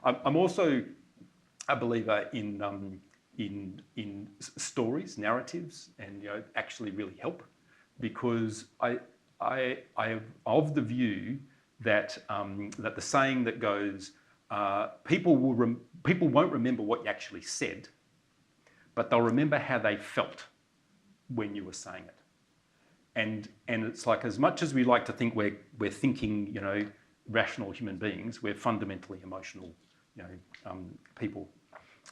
I'm also a believer in stories, narratives, and actually really help, because I am of the view that that the saying that goes, people won't remember what you actually said, but they'll remember how they felt when you were saying it. And it's like, as much as we like to think we're thinking, rational human beings, we're fundamentally emotional, people.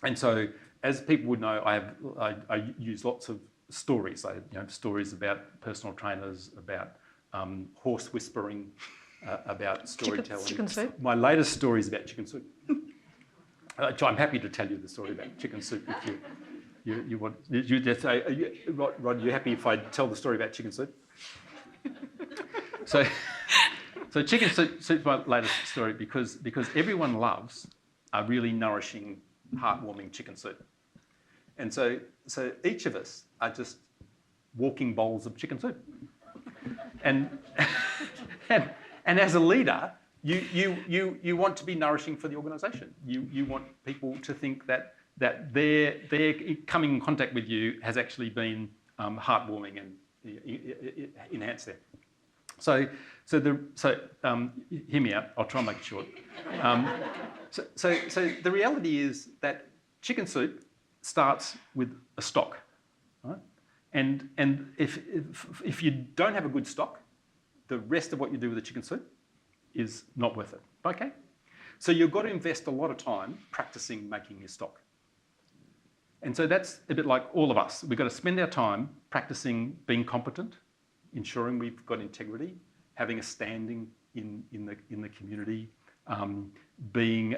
And so, as people would know, I use lots of stories. I have stories about personal trainers, about horse whispering, about storytelling. Chicken soup. My latest story is about chicken soup. I'm happy to tell you the story about chicken soup if you want. You just say, Rod, you happy if I tell the story about chicken soup? So chicken soup's my latest story because everyone loves a really nourishing, heartwarming chicken soup. And so each of us are just walking bowls of chicken soup. And as a leader, you want to be nourishing for the organisation. You want people to think that their coming in contact with you has actually been heartwarming and enhanced there. So hear me out. I'll try and make it short. So the reality is that chicken soup starts with a stock, right? And if you don't have a good stock, the rest of what you do with the chicken soup is not worth it. Okay? So you've got to invest a lot of time practicing making your stock. And so that's a bit like all of us. We've got to spend our time practicing being competent, ensuring we've got integrity, having a standing in the community, being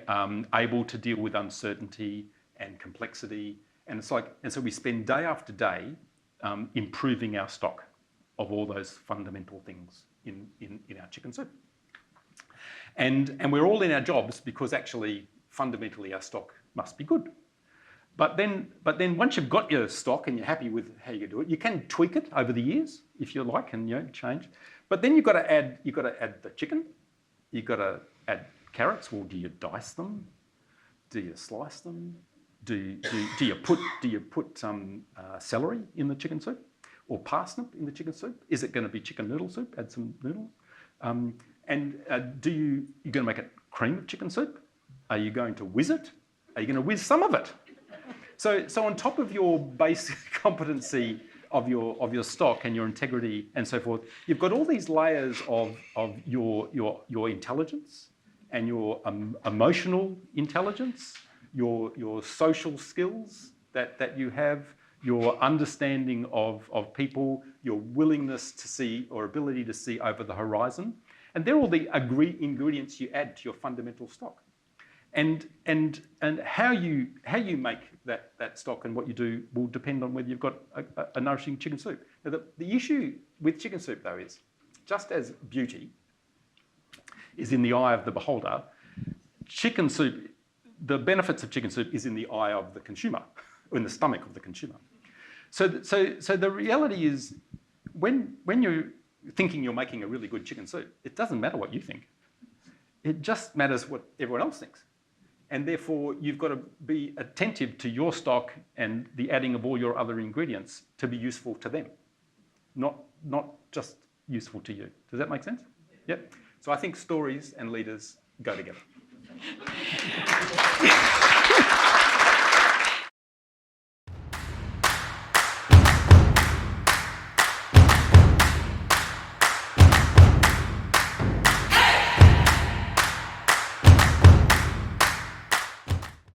able to deal with uncertainty and complexity. And so we spend day after day improving our stock of all those fundamental things in our chicken soup. And we're all in our jobs because actually fundamentally our stock must be good. But then once you've got your stock and you're happy with how you do it, you can tweak it over the years if you like, and change. But then you've got to add the chicken. You've got to add carrots. Well, do you dice them? Do you slice them? Do you put some celery in the chicken soup, or parsnip in the chicken soup? Is it going to be chicken noodle soup? Add some noodles. And you're going to make it cream of chicken soup? Are you going to whiz it? Are you going to whiz some of it? So on top of your basic competency of your stock and your integrity and so forth, you've got all these layers of your intelligence and your emotional intelligence, your social skills that you have, your understanding of people, your willingness to see or ability to see over the horizon. And they're all the ingredients you add to your fundamental stock. And how you make that stock and what you do will depend on whether you've got a nourishing chicken soup. Now the issue with chicken soup, though, is just as beauty is in the eye of the beholder, chicken soup, the benefits of chicken soup is in the eye of the consumer, or in the stomach of the consumer. So the reality is, when you're thinking you're making a really good chicken soup, it doesn't matter what you think. It just matters what everyone else thinks. And therefore, you've got to be attentive to your stock and the adding of all your other ingredients to be useful to them, not just useful to you. Does that make sense? Yep. So I think stories and leaders go together.